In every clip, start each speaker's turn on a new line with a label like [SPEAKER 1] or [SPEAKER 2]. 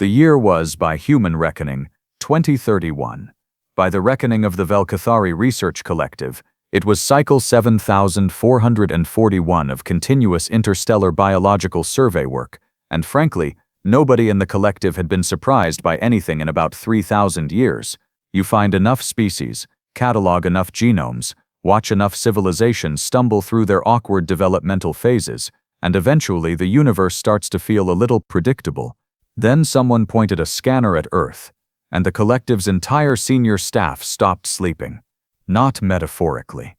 [SPEAKER 1] The year was, by human reckoning, 2031. By the reckoning of the Velkathari Research Collective, it was cycle 7441 of continuous interstellar biological survey work, and frankly, nobody in the collective had been surprised by anything in about 3,000 years. You find enough species, catalog enough genomes, watch enough civilizations stumble through their awkward developmental phases, and eventually the universe starts to feel a little predictable. Then someone pointed a scanner at Earth, and the collective's entire senior staff stopped sleeping. Not metaphorically.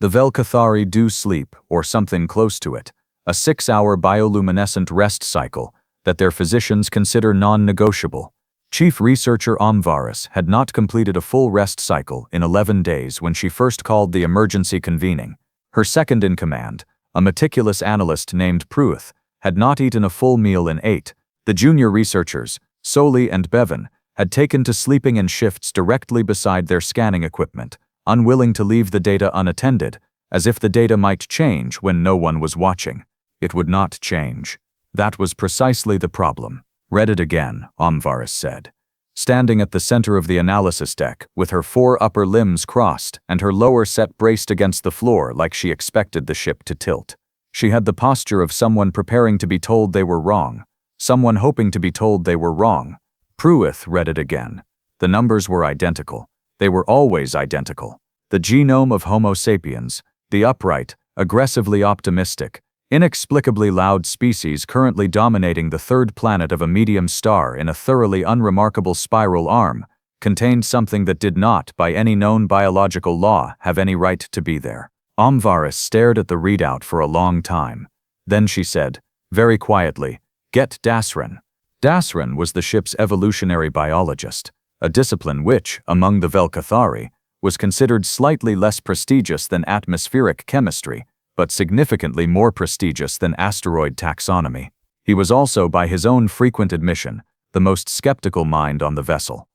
[SPEAKER 1] The Velkathari do sleep, or something close to it, a 6-hour bioluminescent rest cycle that their physicians consider non-negotiable. Chief researcher Amvaris had not completed a full rest cycle in 11 days when she first called the emergency convening. Her second-in-command, a meticulous analyst named Pruith, had not eaten a full meal in 8. The junior researchers, Soli and Bevan, had taken to sleeping in shifts directly beside their scanning equipment, unwilling to leave the data unattended, as if the data might change when no one was watching. It would not change. That was precisely the problem. "Read it again," Amvaris said. Standing at the center of the analysis deck, with her 4 upper limbs crossed and her lower set braced against the floor like she expected the ship to tilt. She had the posture of someone preparing to be told they were wrong, someone hoping to be told they were wrong. Pruith read it again. The numbers were identical. They were always identical. The genome of Homo sapiens, the upright, aggressively optimistic, inexplicably loud species currently dominating the third planet of a medium star in a thoroughly unremarkable spiral arm, contained something that did not, by any known biological law, have any right to be there. Amvaris stared at the readout for a long time. Then she said, very quietly, "Get Dasren." Dasren was the ship's evolutionary biologist, a discipline which, among the Velkathari, was considered slightly less prestigious than atmospheric chemistry, but significantly more prestigious than asteroid taxonomy. He was also, by his own frequent admission, the most skeptical mind on the vessel,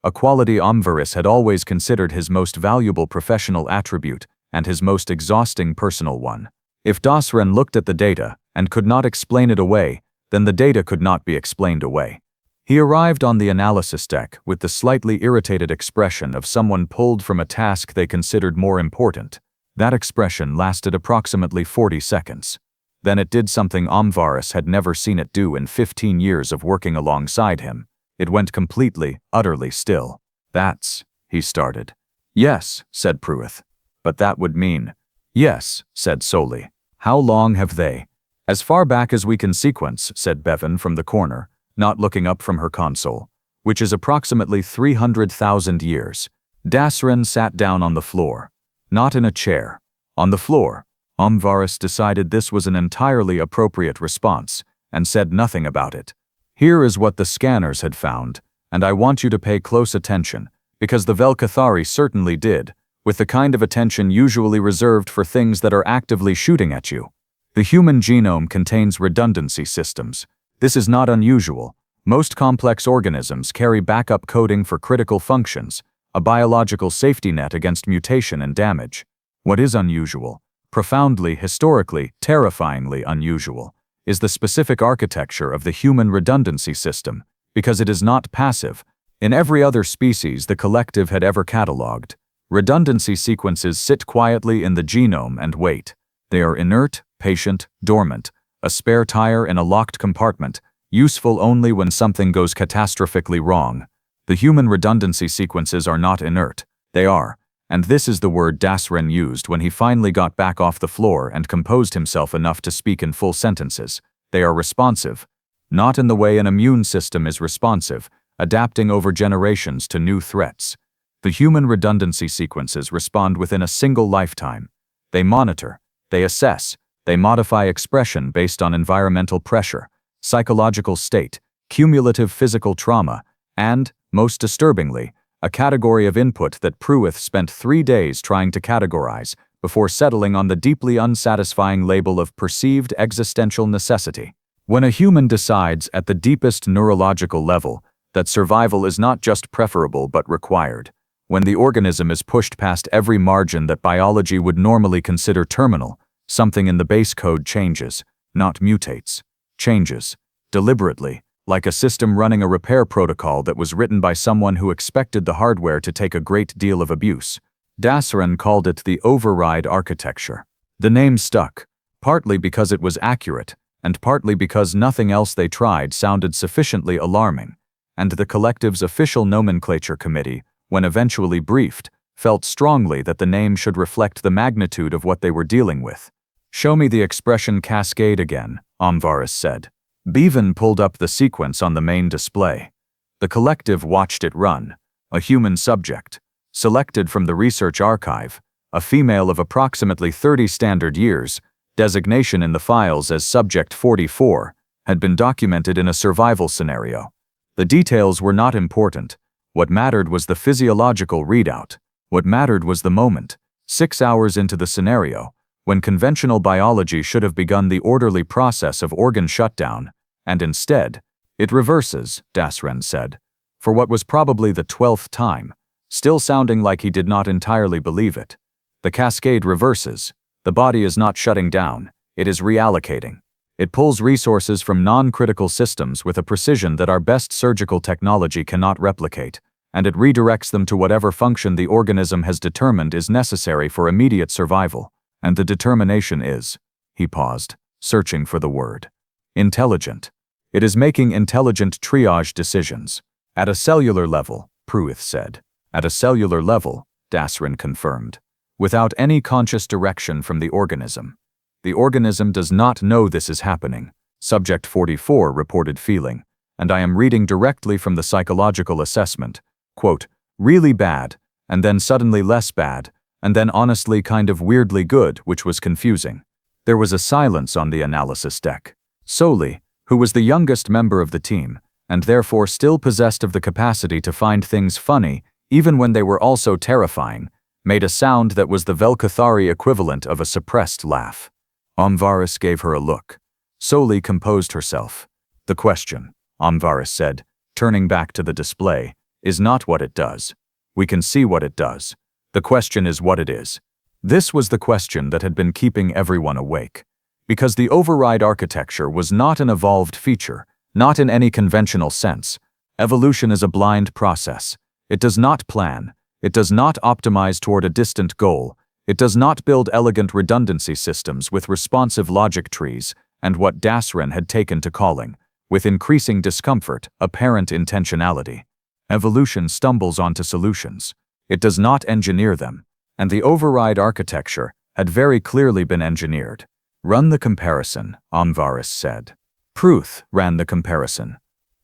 [SPEAKER 1] a quality Amvaris had always considered his most valuable professional attribute and his most exhausting personal one. If Dasren looked at the data and could not explain it away, then the data could not be explained away. He arrived on the analysis deck with the slightly irritated expression of someone pulled from a task they considered more important. That expression lasted approximately 40 seconds. Then it did something Amvaris had never seen it do in 15 years of working alongside him. It went completely, utterly still. "That's," he started. "Yes," said Pruith. "But that would mean..." "Yes," said Soli. "How long have they?" "As far back as we can sequence," said Bevan from the corner, not looking up from her console, "which is approximately 300,000 years." Dasren sat down on the floor. Not in a chair. On the floor. Amvaris decided this was an entirely appropriate response, and said nothing about it. "Here is what the scanners had found, and I want you to pay close attention, because the Velkathari certainly did, with the kind of attention usually reserved for things that are actively shooting at you. The human genome contains redundancy systems. This is not unusual. Most complex organisms carry backup coding for critical functions, a biological safety net against mutation and damage. What is unusual, profoundly, historically, terrifyingly unusual, is the specific architecture of the human redundancy system, because it is not passive. In every other species the collective had ever catalogued, redundancy sequences sit quietly in the genome and wait. They are inert, patient, dormant, a spare tire in a locked compartment, useful only when something goes catastrophically wrong. The human redundancy sequences are not inert. They are, and this is the word Dasren used when he finally got back off the floor and composed himself enough to speak in full sentences. They are responsive. Not in the way an immune system is responsive, adapting over generations to new threats. The human redundancy sequences respond within a single lifetime. They monitor, they assess, they modify expression based on environmental pressure, psychological state, cumulative physical trauma, and, most disturbingly, a category of input that Pruith spent 3 days trying to categorize before settling on the deeply unsatisfying label of perceived existential necessity. When a human decides at the deepest neurological level that survival is not just preferable but required, when the organism is pushed past every margin that biology would normally consider terminal, something in the base code changes, not mutates. Changes. Deliberately, like a system running a repair protocol that was written by someone who expected the hardware to take a great deal of abuse. Dasren called it the override architecture. The name stuck, partly because it was accurate, and partly because nothing else they tried sounded sufficiently alarming, and the collective's official nomenclature committee, when eventually briefed, felt strongly that the name should reflect the magnitude of what they were dealing with. "Show me the expression cascade again," Omvaris said. Bevan pulled up the sequence on the main display. The collective watched it run. A human subject, selected from the research archive, a female of approximately 30 standard years, designation in the files as Subject 44, had been documented in a survival scenario. The details were not important. What mattered was the physiological readout. What mattered was the moment, 6 hours into the scenario, when conventional biology should have begun the orderly process of organ shutdown, and instead, it reverses, Dasren said, for what was probably the 12th time, still sounding like he did not entirely believe it. The cascade reverses. The body is not shutting down, it is reallocating. It pulls resources from non-critical systems with a precision that our best surgical technology cannot replicate, and it redirects them to whatever function the organism has determined is necessary for immediate survival. And the determination is, he paused, searching for the word, intelligent. It is making intelligent triage decisions. At a cellular level, Pruitt said. At a cellular level, Dasren confirmed. Without any conscious direction from the organism. The organism does not know this is happening, Subject 44 reported, feeling, and I am reading directly from the psychological assessment, quote, really bad, and then suddenly less bad, and then honestly kind of weirdly good, which was confusing. There was a silence on the analysis deck. Soli, who was the youngest member of the team, and therefore still possessed of the capacity to find things funny, even when they were also terrifying, made a sound that was the Velcathari equivalent of a suppressed laugh. Omvaris gave her a look. Soli composed herself. The question, Omvaris said, turning back to the display, is not what it does. We can see what it does. The question is what it is. This was the question that had been keeping everyone awake. Because the override architecture was not an evolved feature, not in any conventional sense. Evolution is a blind process. It does not plan. It does not optimize toward a distant goal. It does not build elegant redundancy systems with responsive logic trees and what Dasren had taken to calling, with increasing discomfort, apparent intentionality. Evolution stumbles onto solutions. It does not engineer them, and the override architecture had very clearly been engineered. Run the comparison, Omvaris said. Pruitt ran the comparison.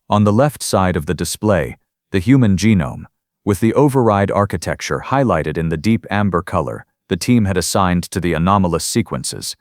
[SPEAKER 1] On the left side of the display, the human genome, with the override architecture highlighted in the deep amber color, the team had assigned to the anomalous sequences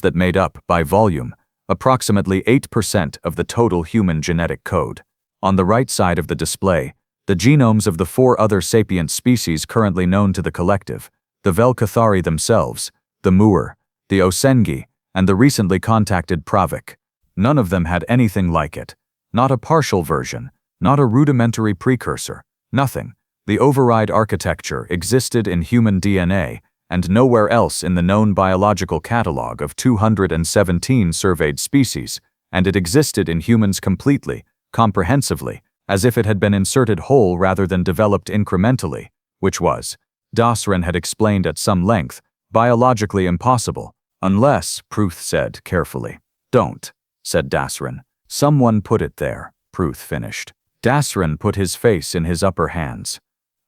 [SPEAKER 1] that made up, by volume, approximately 8% of the total human genetic code. On the right side of the display, the genomes of the 4 other sapient species currently known to the collective, the Velcathari themselves, the Muir, the Osengi, and the recently contacted Pravik. None of them had anything like it. Not a partial version, not a rudimentary precursor, nothing. The override architecture existed in human DNA and nowhere else in the known biological catalog of 217 surveyed species, and it existed in humans completely, comprehensively, as if it had been inserted whole rather than developed incrementally, which was, Dasren had explained at some length, biologically impossible, unless, Pruitt said carefully. Don't, said Dasren. Someone put it there, Pruitt finished. Dasren put his face in his upper hands.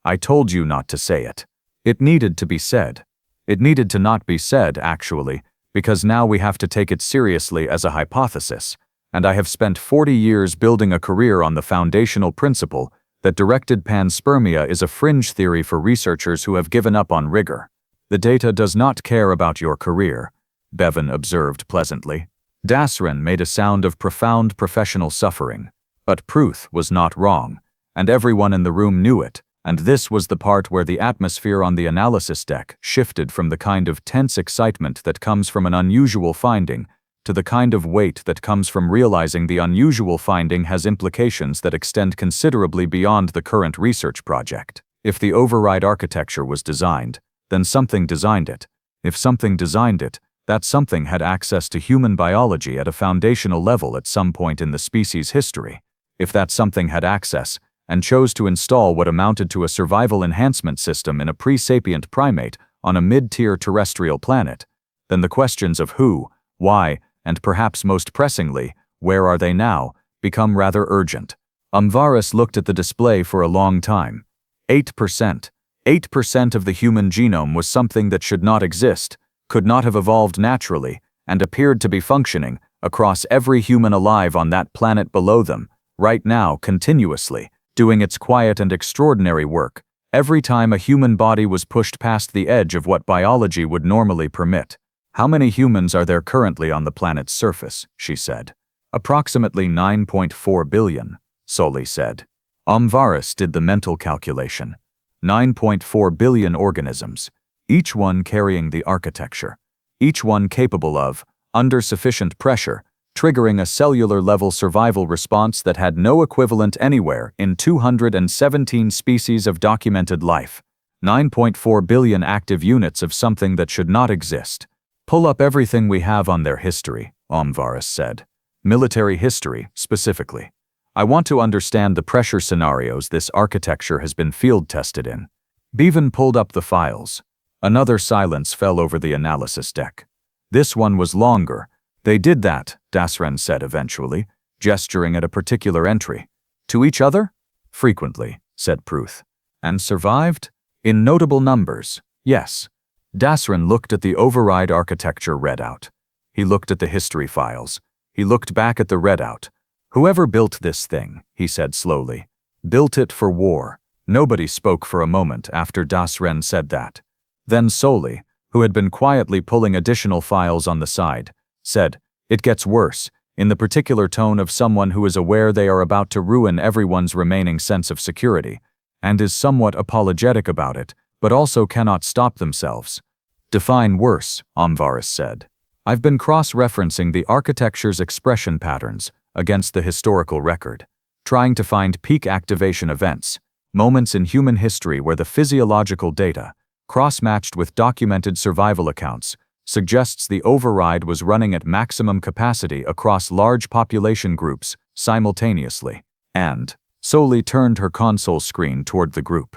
[SPEAKER 1] I told you not to say it. It needed to be said. It needed to not be said, actually, because now we have to take it seriously as a hypothesis, and I have spent 40 years building a career on the foundational principle that directed panspermia is a fringe theory for researchers who have given up on rigor. The data does not care about your career, Bevan observed pleasantly. Dasren made a sound of profound professional suffering, but Pruitt was not wrong, and everyone in the room knew it, and this was the part where the atmosphere on the analysis deck shifted from the kind of tense excitement that comes from an unusual finding to the kind of weight that comes from realizing the unusual finding has implications that extend considerably beyond the current research project. If the override architecture was designed, then something designed it. If something designed it, That something had access to human biology at a foundational level at some point in the species' history. If that something had access, and chose to install what amounted to a survival enhancement system in a pre-sapient primate on a mid-tier terrestrial planet, then the questions of who, why, and perhaps most pressingly, where are they now, become rather urgent. Varus looked at the display for a long time. 8%. 8% of the human genome was something that should not exist, could not have evolved naturally, and appeared to be functioning across every human alive on that planet below them, right now continuously, doing its quiet and extraordinary work, every time a human body was pushed past the edge of what biology would normally permit. How many humans are there currently on the planet's surface, she said. Approximately 9.4 billion, Soli said. Varus did the mental calculation. 9.4 billion organisms, each one carrying the architecture, each one capable of, under sufficient pressure, triggering a cellular-level survival response that had no equivalent anywhere in 217 species of documented life. 9.4 billion active units of something that should not exist. Pull up everything we have on their history, Varus said. Military history, specifically. I want to understand the pressure scenarios this architecture has been field-tested in. Bevan pulled up the files. Another silence fell over the analysis deck. This one was longer. They did that, Dasren said eventually, gesturing at a particular entry. To each other? Frequently, said Pruth. And survived? In notable numbers, yes. Dasren looked at the override architecture readout. He looked at the history files. He looked back at the readout. Whoever built this thing, he said slowly, built it for war. Nobody spoke for a moment after Dasren said that. Then Soli, who had been quietly pulling additional files on the side, said, "It gets worse," in the particular tone of someone who is aware they are about to ruin everyone's remaining sense of security, and is somewhat apologetic about it, but also cannot stop themselves. Define worse, Varus said. I've been cross-referencing the architecture's expression patterns against the historical record, trying to find peak activation events, moments in human history where the physiological data, cross-matched with documented survival accounts, suggests the override was running at maximum capacity across large population groups simultaneously, and Soli turned her console screen toward the group.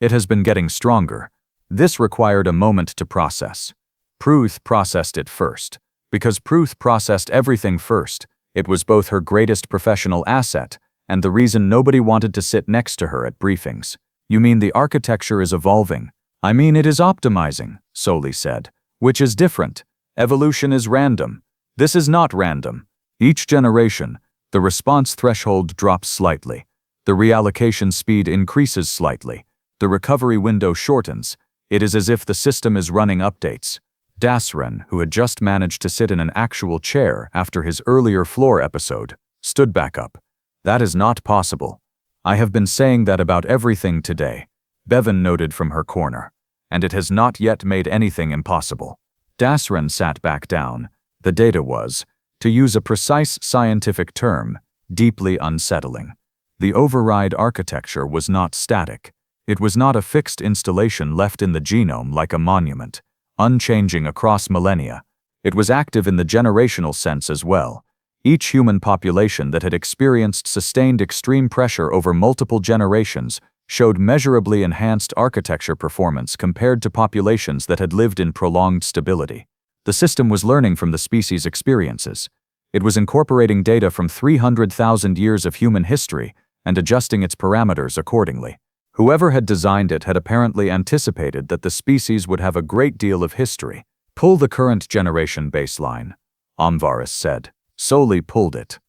[SPEAKER 1] It has been getting stronger. This required a moment to process. Pruth processed it first. Because Pruth processed everything first, it was both her greatest professional asset and the reason nobody wanted to sit next to her at briefings. You mean the architecture is evolving? I mean it is optimizing, Soli said. Which is different. Evolution is random. This is not random. Each generation, the response threshold drops slightly. The reallocation speed increases slightly. The recovery window shortens. It is as if the system is running updates. Dasren, who had just managed to sit in an actual chair after his earlier floor episode, stood back up. That is not possible. I have been saying that about everything today, Bevan noted from her corner, and it has not yet made anything impossible. Dasren sat back down. The data was, to use a precise scientific term, deeply unsettling. The override architecture was not static. It was not a fixed installation left in the genome like a monument, unchanging across millennia. It was active in the generational sense as well. Each human population that had experienced sustained extreme pressure over multiple generations showed measurably enhanced architecture performance compared to populations that had lived in prolonged stability. The system was learning from the species' experiences. It was incorporating data from 300,000 years of human history and adjusting its parameters accordingly. Whoever had designed it had apparently anticipated that the species would have a great deal of history. Pull the current generation baseline, Varus said. Soli pulled it.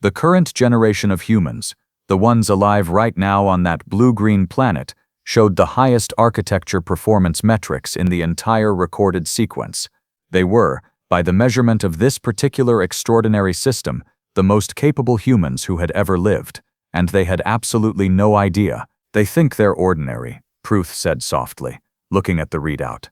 [SPEAKER 1] The current generation of humans, the ones alive right now on that blue-green planet, showed the highest architecture performance metrics in the entire recorded sequence. They were, by the measurement of this particular extraordinary system, the most capable humans who had ever lived, and they had absolutely no idea. They think they're ordinary, Pruth said softly, looking at the readout.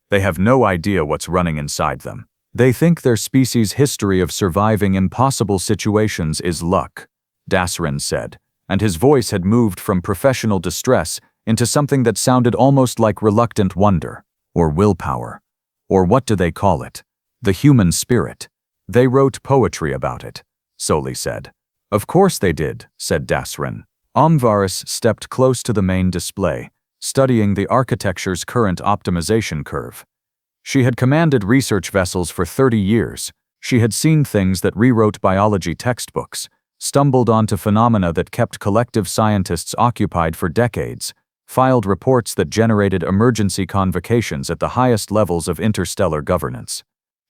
[SPEAKER 1] They have no idea what's running inside them. They think their species' history of surviving impossible situations is luck, Dasren said, and his voice had moved from professional distress into something that sounded almost like reluctant wonder, or willpower. Or what do they call it? The human spirit. They wrote poetry about it, Soli said. Of course they did, said Dasrin. Omvaris stepped close to the main display, studying the architecture's current optimization curve. She had commanded research vessels for 30 years. She had seen things that rewrote biology textbooks, stumbled onto phenomena that kept collective scientists occupied for decades, filed reports that generated emergency convocations at the highest levels of interstellar governance.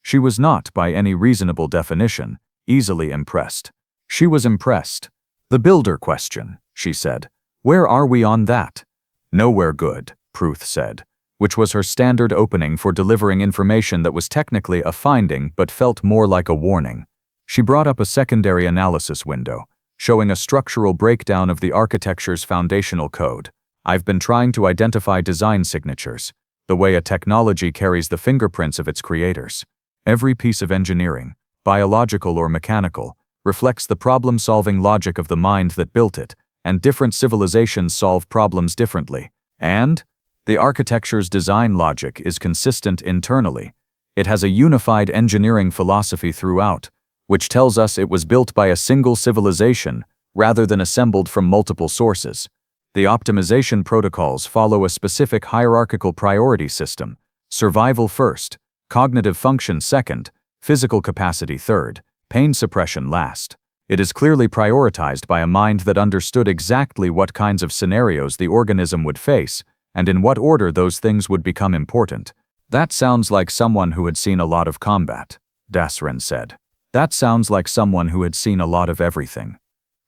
[SPEAKER 1] She was not, by any reasonable definition, easily impressed. She was impressed. The builder question, she said. Where are we on that? Nowhere good, Pruth said, which was her standard opening for delivering information that was technically a finding but felt more like a warning. She brought up a secondary analysis window, showing a structural breakdown of the architecture's foundational code. I've been trying to identify design signatures, the way a technology carries the fingerprints of its creators. Every piece of engineering, biological or mechanical, reflects the problem-solving logic of the mind that built it, and different civilizations solve problems differently. And the architecture's design logic is consistent internally. It has a unified engineering philosophy throughout, which tells us it was built by a single civilization rather than assembled from multiple sources. The optimization protocols follow a specific hierarchical priority system: survival first, cognitive function second, physical capacity third, pain suppression last. It is clearly prioritized by a mind that understood exactly what kinds of scenarios the organism would face, and in what order those things would become important. That sounds like someone who had seen a lot of combat, Dasrin said. That sounds like someone who had seen a lot of everything.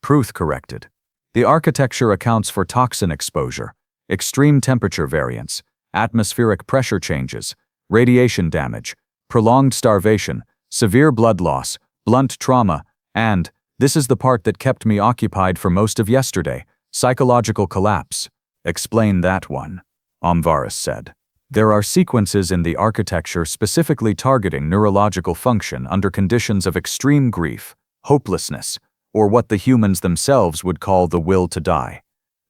[SPEAKER 1] Pruth corrected. The architecture accounts for toxin exposure, extreme temperature variance, atmospheric pressure changes, radiation damage, prolonged starvation, severe blood loss, blunt trauma, and, this is the part that kept me occupied for most of yesterday, psychological collapse. Explain that one, Omvaris said. There are sequences in the architecture specifically targeting neurological function under conditions of extreme grief, hopelessness, or what the humans themselves would call the will to die.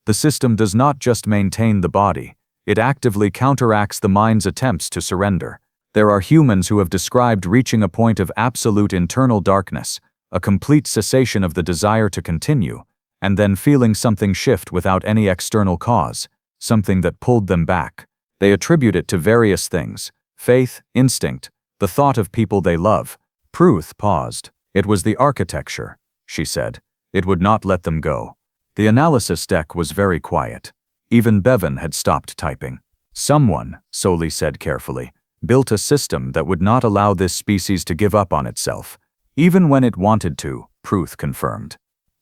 [SPEAKER 1] The system does not just maintain the body, it actively counteracts the mind's attempts to surrender. There are humans who have described reaching a point of absolute internal darkness, a complete cessation of the desire to continue, and then feeling something shift without any external cause, something that pulled them back. They attribute it to various things: faith, instinct, the thought of people they love. Pruth paused. It was the architecture, she said. It would not let them go. The analysis deck was very quiet. Even Bevan had stopped typing. Someone, Soli said carefully, built a system that would not allow this species to give up on itself, even when it wanted to, Pruth confirmed.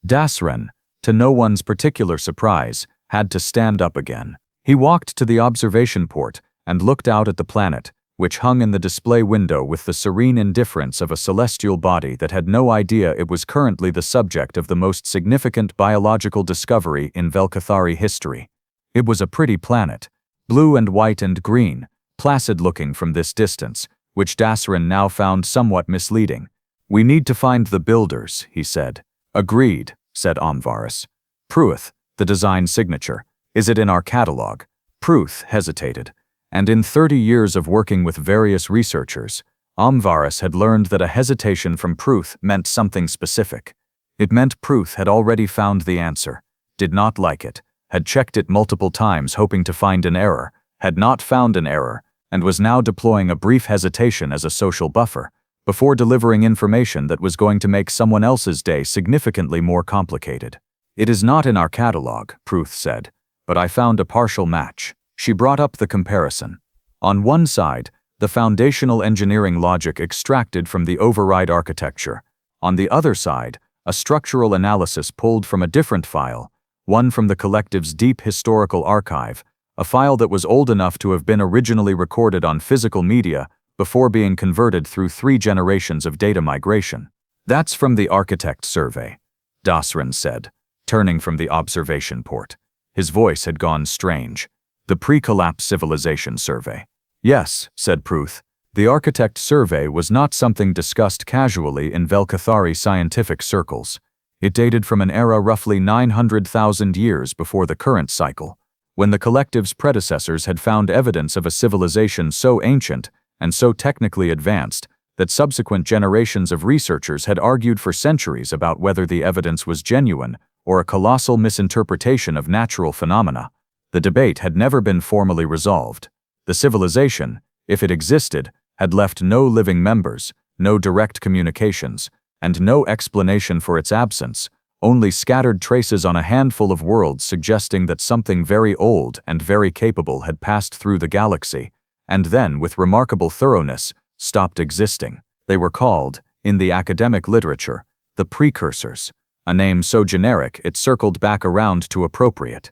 [SPEAKER 1] Dasren, to no one's particular surprise, had to stand up again. He walked to the observation port and looked out at the planet, which hung in the display window with the serene indifference of a celestial body that had no idea it was currently the subject of the most significant biological discovery in Velkathari history. It was a pretty planet, blue and white and green, placid-looking from this distance, which Dasrin now found somewhat misleading. We need to find the builders, he said. Agreed, said Omvaris. Pruth, the design signature. Is it in our catalog? Pruth hesitated, and in 30 years of working with various researchers, Omvaris had learned that a hesitation from Pruth meant something specific. It meant Pruth had already found the answer, did not like it, had checked it multiple times hoping to find an error, had not found an error, and was now deploying a brief hesitation as a social buffer, before delivering information that was going to make someone else's day significantly more complicated. It is not in our catalog, Pruth said, but I found a partial match. She brought up the comparison. On one side, the foundational engineering logic extracted from the override architecture. On the other side, a structural analysis pulled from a different file, one from the collective's deep historical archive, a file that was old enough to have been originally recorded on physical media before being converted through 3 generations of data migration. That's from the architect survey, Dasrin said, turning from the observation port. His voice had gone strange. The pre-collapse civilization survey. Yes, said Pruth. The architect survey was not something discussed casually in Velkathari scientific circles. It dated from an era roughly 900,000 years before the current cycle, when the collective's predecessors had found evidence of a civilization so ancient and so technically advanced that subsequent generations of researchers had argued for centuries about whether the evidence was genuine or a colossal misinterpretation of natural phenomena. The debate had never been formally resolved. The civilization, if it existed, had left no living members, no direct communications, and no explanation for its absence, only scattered traces on a handful of worlds suggesting that something very old and very capable had passed through the galaxy, and then, with remarkable thoroughness, stopped existing. They were called, in the academic literature, the precursors, a name so generic it circled back around to appropriate.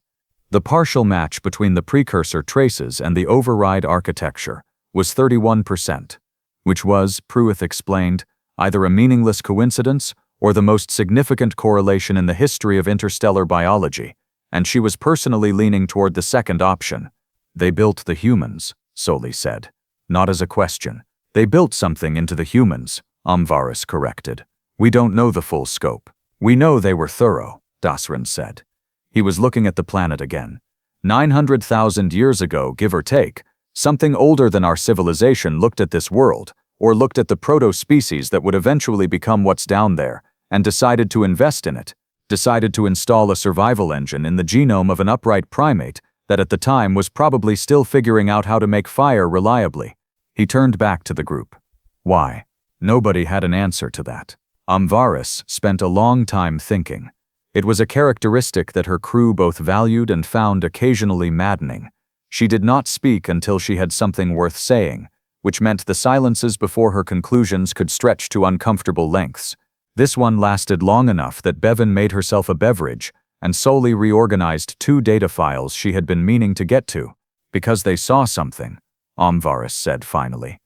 [SPEAKER 1] The partial match between the precursor traces and the override architecture was 31%, which was, Pruitt explained, either a meaningless coincidence or the most significant correlation in the history of interstellar biology, and she was personally leaning toward the second option. They built the humans, Soli said. Not as a question. They built something into the humans, Amvaris corrected. We don't know the full scope. We know they were thorough, Dasran said. He was looking at the planet again. 900,000 years ago, give or take, something older than our civilization looked at this world, or looked at the proto-species that would eventually become what's down there, and decided to invest in it, decided to install a survival engine in the genome of an upright primate that at the time was probably still figuring out how to make fire reliably. He turned back to the group. Why? Nobody had an answer to that. Amvaris spent a long time thinking. It was a characteristic that her crew both valued and found occasionally maddening. She did not speak until she had something worth saying, which meant the silences before her conclusions could stretch to uncomfortable lengths. This one lasted long enough that Bevan made herself a beverage and solely reorganized 2 data files she had been meaning to get to. Because they saw something, Amvaris said finally.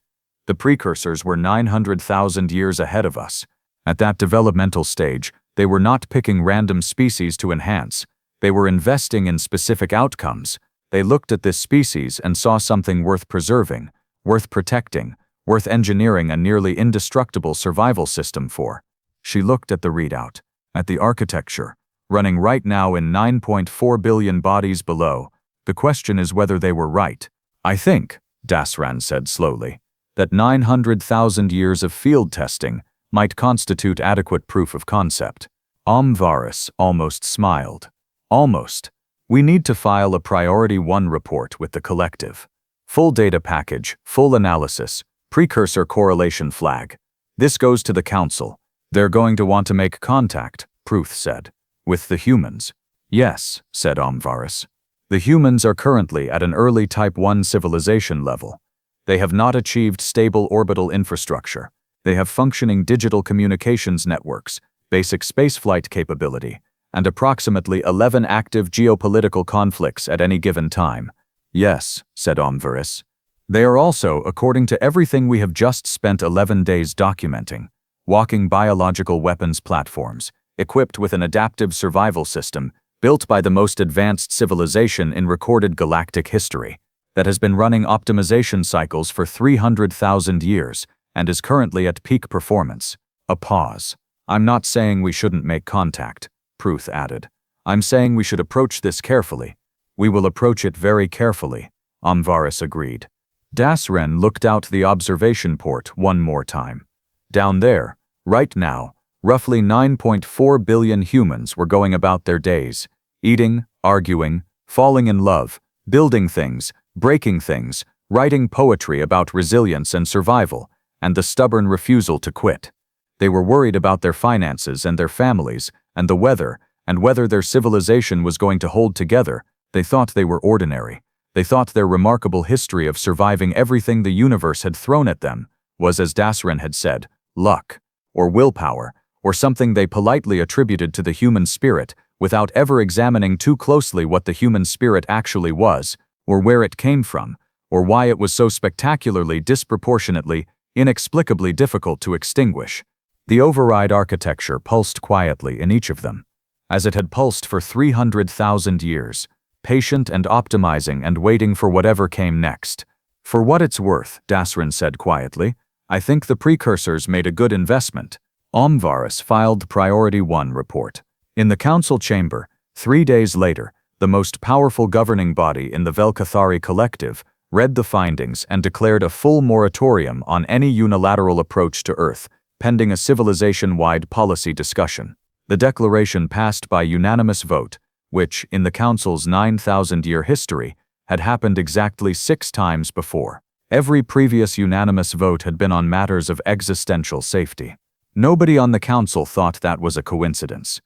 [SPEAKER 1] The precursors were 900,000 years ahead of us. At that developmental stage, they were not picking random species to enhance. They were investing in specific outcomes. They looked at this species and saw something worth preserving, worth protecting, worth engineering a nearly indestructible survival system for. She looked at the readout, at the architecture, running right now in 9.4 billion bodies below. The question is whether they were right. I think, Dasran said slowly, that 900,000 years of field testing might constitute adequate proof of concept. Amvaris almost smiled. Almost. We need to file a Priority 1 report with the collective. Full data package, full analysis, precursor correlation flag. This goes to the council. They're going to want to make contact, Pruitt said. With the humans. Yes, said Amvaris. The humans are currently at an early Type 1 civilization level. They have not achieved stable orbital infrastructure. They have functioning digital communications networks, basic spaceflight capability, and approximately 11 active geopolitical conflicts at any given time. Yes, said Amvaris. They are also, according to everything we have just spent 11 days documenting, walking biological weapons platforms, equipped with an adaptive survival system built by the most advanced civilization in recorded galactic history, that has been running optimization cycles for 300,000 years and is currently at peak performance. A pause. I'm not saying we shouldn't make contact, Pruitt added. I'm saying we should approach this carefully. We will approach it very carefully, Amvaris agreed. Dasren looked out the observation port one more time. Down there, right now, roughly 9.4 billion humans were going about their days, eating, arguing, falling in love, building things, breaking things, writing poetry about resilience and survival, and the stubborn refusal to quit. They were worried about their finances and their families, and the weather, and whether their civilization was going to hold together. They thought they were ordinary. They thought their remarkable history of surviving everything the universe had thrown at them was, as Dasren had said, luck, or willpower, or something they politely attributed to the human spirit without ever examining too closely what the human spirit actually was, or where it came from, or why it was so spectacularly, disproportionately, inexplicably difficult to extinguish. The override architecture pulsed quietly in each of them, as it had pulsed for 300,000 years, patient and optimizing and waiting for whatever came next. For what it's worth, Dasren said quietly, I think the precursors made a good investment. Amvaris filed the Priority 1 report. In the council chamber, 3 days later, the most powerful governing body in the Velkathari collective read the findings, and declared a full moratorium on any unilateral approach to Earth, pending a civilization-wide policy discussion. The declaration passed by unanimous vote, which, in the Council's 9,000-year history, had happened exactly 6 times before. Every previous unanimous vote had been on matters of existential safety. Nobody on the Council thought that was a coincidence.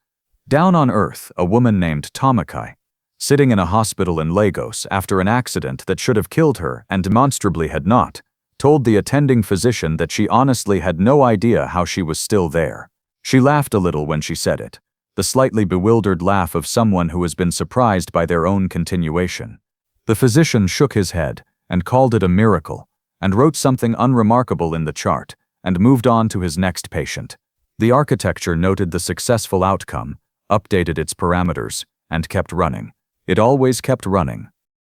[SPEAKER 1] Down on Earth, a woman named Tomakai, sitting in a hospital in Lagos after an accident that should have killed her and demonstrably had not, told the attending physician that she honestly had no idea how she was still there. She laughed a little when she said it, the slightly bewildered laugh of someone who has been surprised by their own continuation. The physician shook his head and called it a miracle, and wrote something unremarkable in the chart, and moved on to his next patient. The architecture noted the successful outcome, updated its parameters, and kept running. It always kept running,